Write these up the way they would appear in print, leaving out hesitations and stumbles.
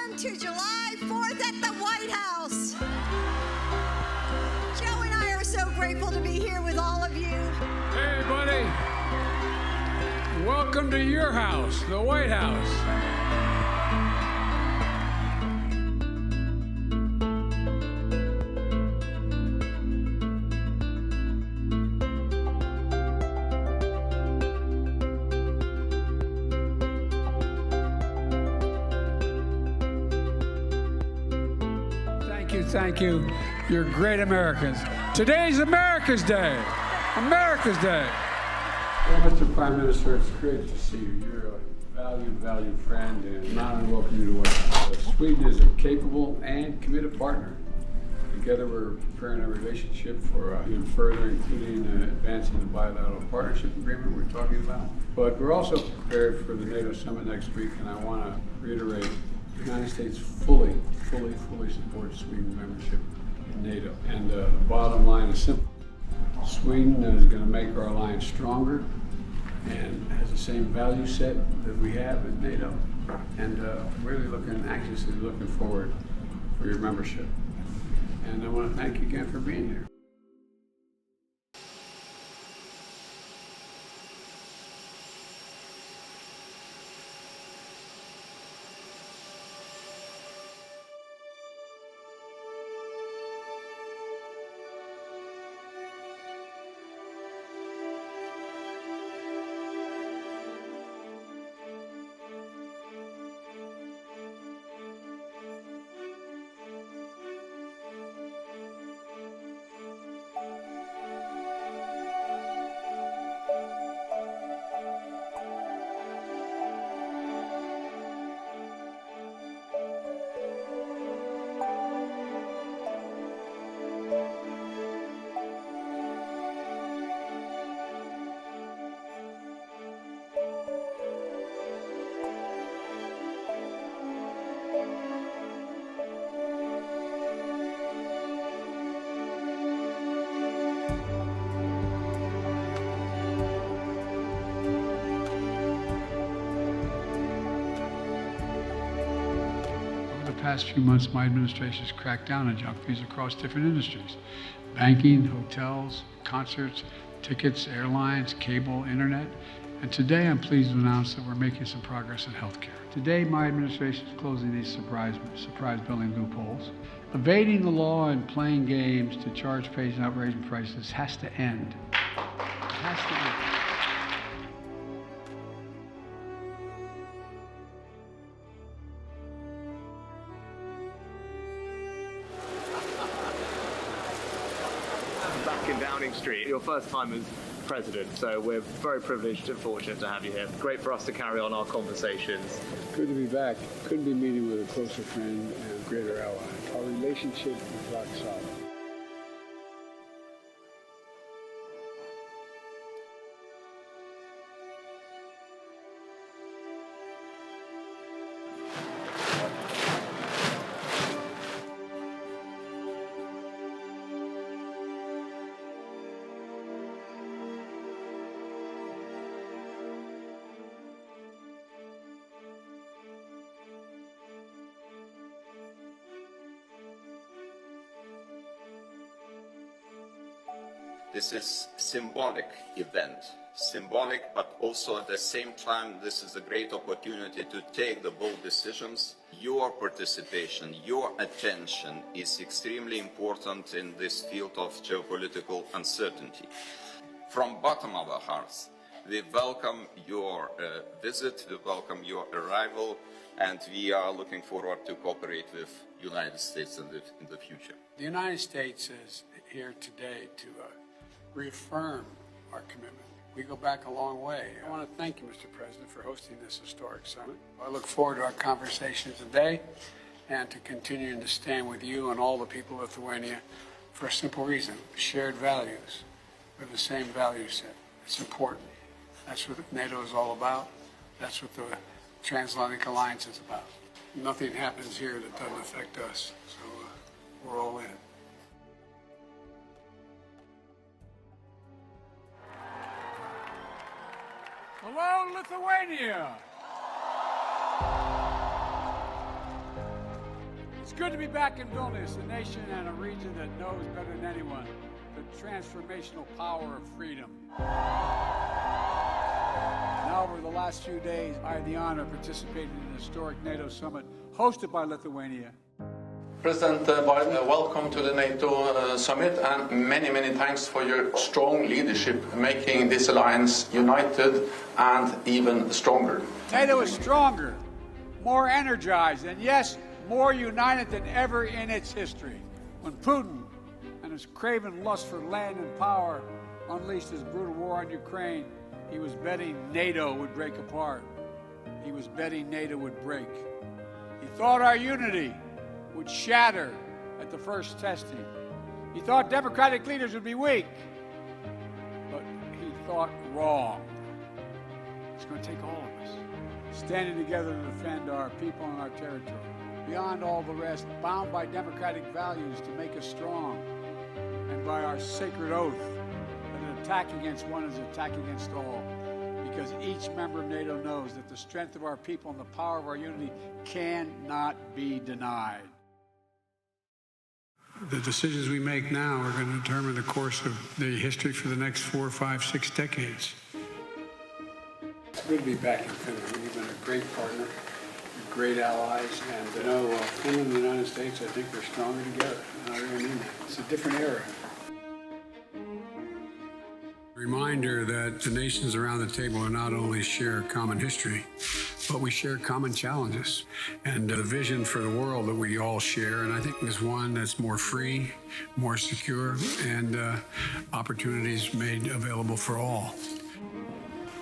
Welcome to July 4th at the White House. Joe and I are so grateful to be here with all of you. Hey, buddy. Welcome to your house, the White House. Thank you. You're great Americans. Today's America's Day. America's Day. Well, Mr. Prime Minister, it's great to see you. You're a valued friend, and I'm honored to welcome you to White House. Sweden is a capable and committed partner. Together, we're preparing our relationship for even further, including advancing the bilateral partnership agreement we're talking about. But we're also prepared for the NATO Summit next week, and I want to reiterate the United States fully supports Sweden's membership in NATO. And the bottom line is simple. Sweden is going to make our alliance stronger and has the same value set that we have in NATO. And really anxiously looking forward for your membership. And I want to thank you again for being here. The past few months, my administration has cracked down on junk fees across different industries: banking, hotels, concerts, tickets, airlines, cable, internet. And today I'm pleased to announce that we're making some progress in healthcare. Today, my administration is closing these surprise billing loopholes. Evading the law and playing games to charge patients outrageous prices has to end. It has to end. Back in Downing Street, your first time as president, so we're very privileged and fortunate to have you here. Great for us to carry on our conversations. Good to be back. Couldn't be meeting with a closer friend and a greater ally. Our relationship is rock solid. This is symbolic event, symbolic, but also at the same time, this is a great opportunity to take the bold decisions. Your participation, your attention is extremely important in this field of geopolitical uncertainty. From bottom of our hearts, we welcome your visit, we welcome your arrival, and we are looking forward to cooperate with the United States in the future. The United States is here today to reaffirm our commitment. We go back a long way. I want to thank you, Mr. President, for hosting this historic summit. I look forward to our conversation today and to continuing to stand with you and all the people of Lithuania for a simple reason: shared values. We have the same value set. It's important. That's what NATO is all about. That's what the Transatlantic Alliance is about. Nothing happens here that doesn't affect us, so we're all in it. Hello, Lithuania! It's good to be back in Vilnius, a nation and a region that knows better than anyone the transformational power of freedom. Now, over the last few days, I had the honor of participating in the historic NATO Summit hosted by Lithuania. President Biden, welcome to the NATO Summit, and many, many thanks for your strong leadership making this alliance united and even stronger. NATO is stronger, more energized, and yes, more united than ever in its history. When Putin and his craven lust for land and power unleashed his brutal war on Ukraine, he was betting NATO would break apart. He was betting NATO would break. He thought our unity would shatter at the first testing. He thought democratic leaders would be weak, but he thought wrong. It's going to take all of us standing together to defend our people and our territory. Beyond all the rest, bound by democratic values to make us strong, and by our sacred oath that an attack against one is an attack against all, because each member of NATO knows that the strength of our people and the power of our unity cannot be denied. The decisions we make now are going to determine the course of the history for the next 4, 5, 6 decades. It's good to be back in Finland. We've been a great partner, great allies, and Finland and the United States, I think, are stronger together. And I really mean that. It's a different era. Reminder that the nations around the table are not only share common history, but we share common challenges. And the vision for the world that we all share, and I think is one that's more free, more secure, and opportunities made available for all.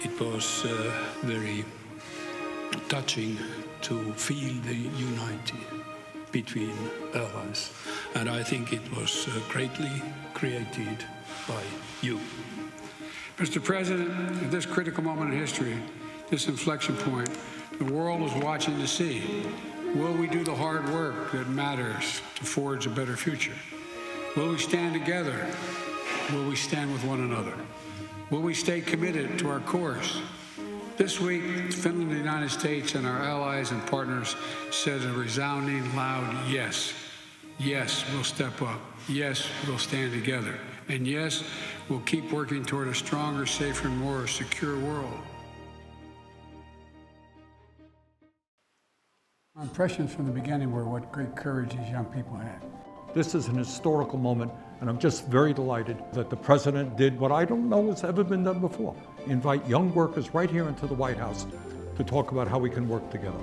It was very touching to feel the unity between allies. And I think it was greatly created by you. Mr. President, at this critical moment in history, this inflection point, the world is watching to see, will we do the hard work that matters to forge a better future? Will we stand together? Will we stand with one another? Will we stay committed to our course? This week, Finland, the United States, and our allies and partners said a resounding, loud yes. Yes, we'll step up. Yes, we'll stand together. And yes, we'll keep working toward a stronger, safer, and more secure world. My impressions from the beginning were what great courage these young people had. This is an historical moment, and I'm just very delighted that the President did what I don't know has ever been done before. Invite young workers right here into the White House to talk about how we can work together.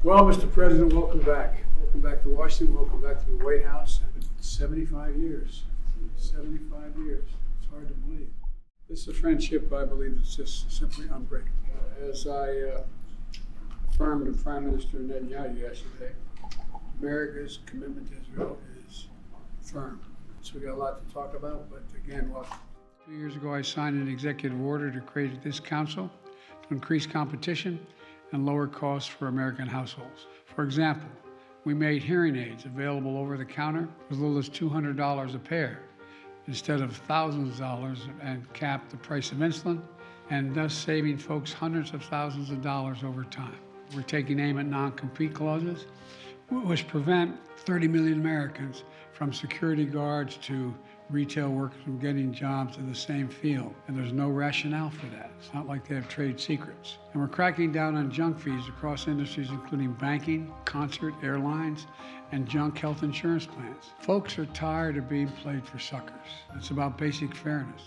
Well, Mr. President, welcome back. Welcome back to Washington. Welcome back to the White House. 75 years. 75 years. It's hard to believe. This is a friendship, I believe, that's just simply unbreakable. As I affirmed to Prime Minister Netanyahu yesterday, America's commitment to Israel is firm. So we got a lot to talk about, but again, welcome. 2 years ago, I signed an executive order to create this council to increase competition and lower costs for American households. For example, we made hearing aids available over the counter as little as $200 a pair instead of thousands of dollars, and capped the price of insulin, and thus saving folks hundreds of thousands of dollars over time. We're taking aim at non-compete clauses, which prevent 30 million Americans, from security guards to retail workers, from getting jobs in the same field. And there's no rationale for that. It's not like they have trade secrets. And we're cracking down on junk fees across industries, including banking, concert, airlines, and junk health insurance plans. Folks are tired of being played for suckers. It's about basic fairness.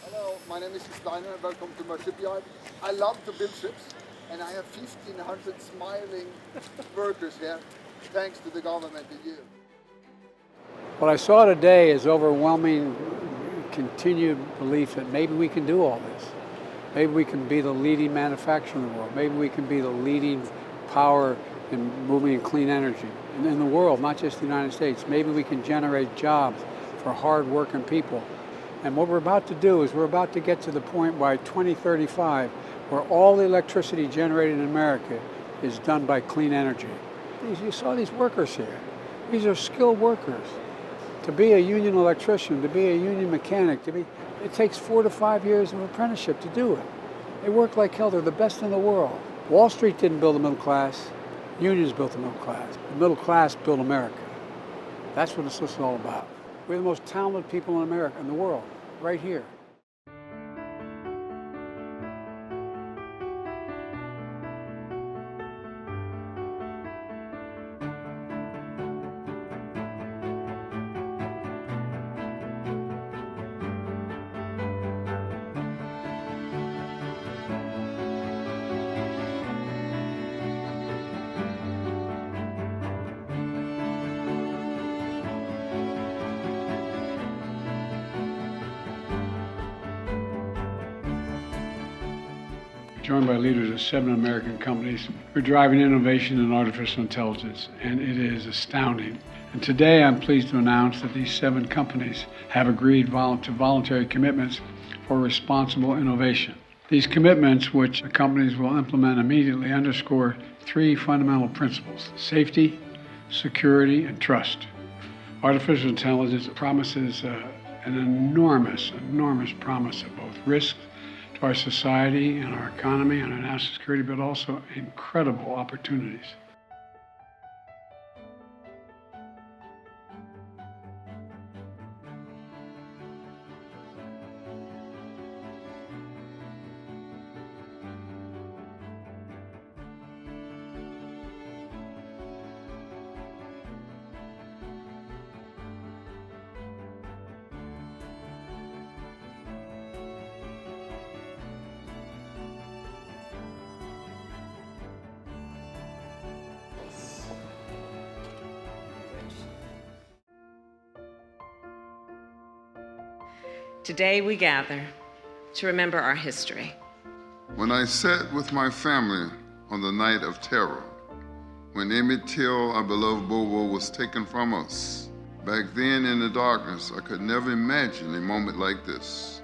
Hello, my name is Steiner. Welcome to my shipyard. I love to build ships, and I have 1,500 smiling workers here, thanks to the government and you. What I saw today is overwhelming continued belief that maybe we can do all this. Maybe we can be the leading manufacturer in the world. Maybe we can be the leading power in moving clean energy in the world, not just the United States. Maybe we can generate jobs for hard-working people. And what we're about to do is we're about to get to the point by 2035 where all the electricity generated in America is done by clean energy. You saw these workers here. These are skilled workers. To be a union electrician, to be a union mechanic, it takes 4 to 5 years of apprenticeship to do it. They work like hell. They're the best in the world. Wall Street didn't build the middle class. Unions built the middle class. The middle class built America. That's what this is all about. We're the most talented people in America, in the world, right here. Joined by leaders of 7 American companies who are driving innovation in artificial intelligence, and it is astounding. And today I'm pleased to announce that these 7 companies have agreed to voluntary commitments for responsible innovation. These commitments, which the companies will implement immediately, underscore 3 fundamental principles: safety, security, and trust. Artificial intelligence promises an enormous promise of both risks to our society and our economy and our national security, but also incredible opportunities. Today we gather to remember our history. When I sat with my family on the night of terror, when Emmett Till, our beloved Bobo, was taken from us, back then in the darkness, I could never imagine a moment like this.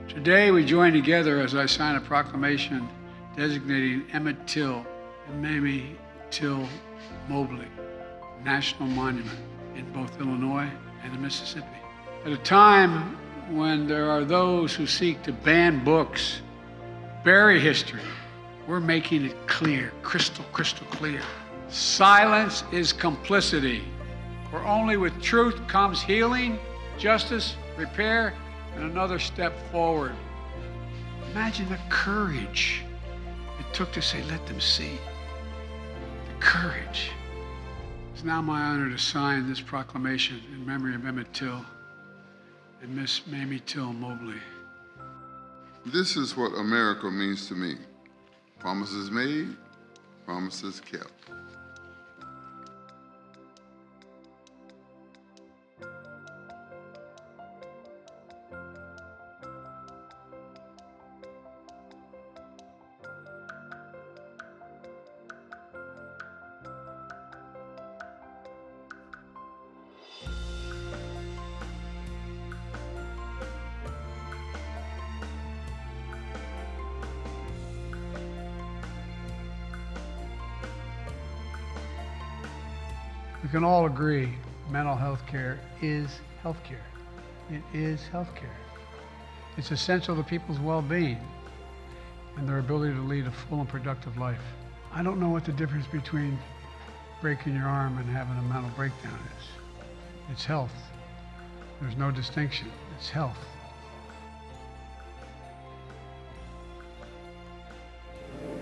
Today we join together as I sign a proclamation designating Emmett Till and Mamie Till-Mobley National Monument in both Illinois and the Mississippi. At a time when there are those who seek to ban books, bury history, we're making it clear, crystal clear. Silence is complicity. For only with truth comes healing, justice, repair, and another step forward. Imagine the courage it took to say, let them see. The courage. It's now my honor to sign this proclamation in memory of Emmett Till and Miss Mamie Till-Mobley. This is what America means to me. Promises made, promises kept. We can all agree mental health care is health care. It is health care. It's essential to people's well-being and their ability to lead a full and productive life. I don't know what the difference between breaking your arm and having a mental breakdown is. It's health. There's no distinction. It's health.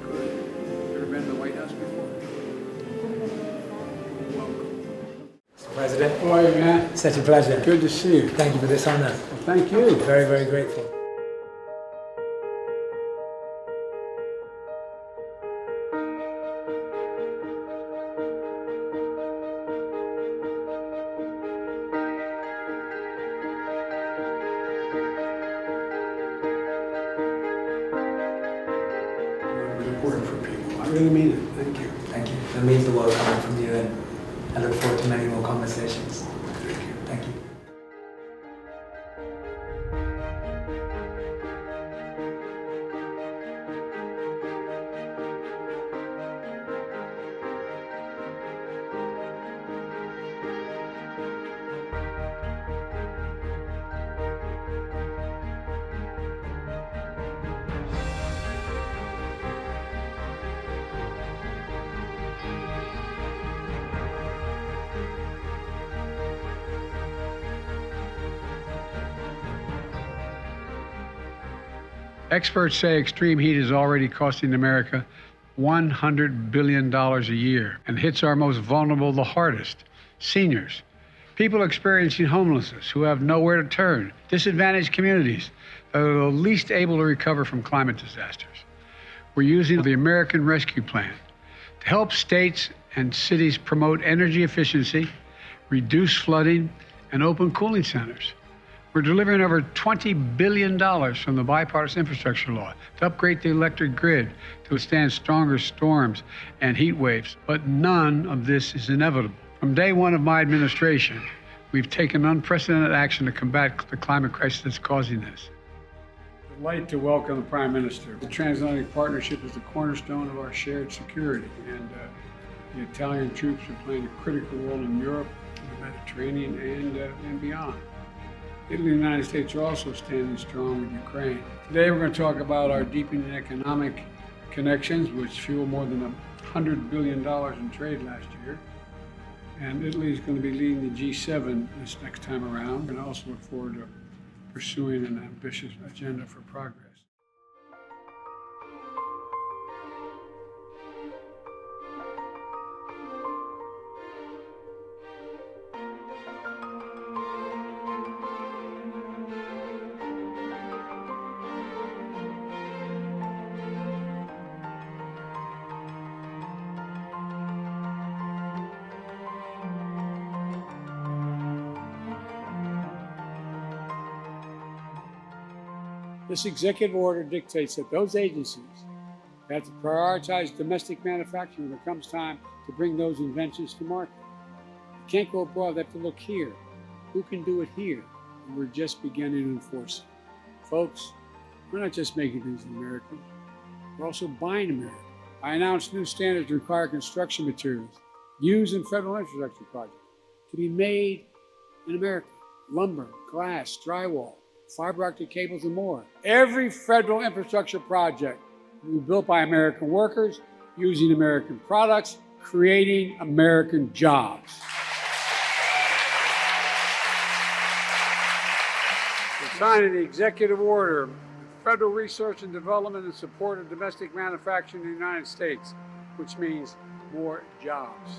Ever been to the White House before? President. How are you, man? Such a pleasure. Good to see you. Thank you for this honor. Well, thank you. Very, very grateful. is important for people. I really mean it. Thank you. Thank you. It means the world coming from you, and I look forward to many more conversations. Thank you. Thank you. Experts say extreme heat is already costing America $100 billion a year and hits our most vulnerable the hardest, seniors, people experiencing homelessness who have nowhere to turn, disadvantaged communities that are the least able to recover from climate disasters. We're using the American Rescue Plan to help states and cities promote energy efficiency, reduce flooding, and open cooling centers. We're delivering over $20 billion from the bipartisan infrastructure law to upgrade the electric grid to withstand stronger storms and heat waves. But none of this is inevitable. From day one of my administration, we've taken unprecedented action to combat the climate crisis that's causing this. I'd like to welcome the Prime Minister. The transatlantic partnership is the cornerstone of our shared security, and the Italian troops are playing a critical role in Europe, in the Mediterranean, and beyond. Italy and the United States are also standing strong with Ukraine. Today we're going to talk about our deepening economic connections, which fueled more than $100 billion in trade last year. And Italy is going to be leading the G7 this next time around. And I also look forward to pursuing an ambitious agenda for progress. This executive order dictates that those agencies have to prioritize domestic manufacturing when it comes time to bring those inventions to market. You can't go abroad, they have to look here. Who can do it here? And we're just beginning to enforce it. Folks, we're not just making things in America, we're also buying American. I announced new standards to require construction materials used in federal infrastructure projects to be made in America. Lumber, glass, drywall, fiber optic cables, and more. Every federal infrastructure project will be built by American workers, using American products, creating American jobs. We're signing the executive order, federal research and development and support of domestic manufacturing in the United States, which means more jobs.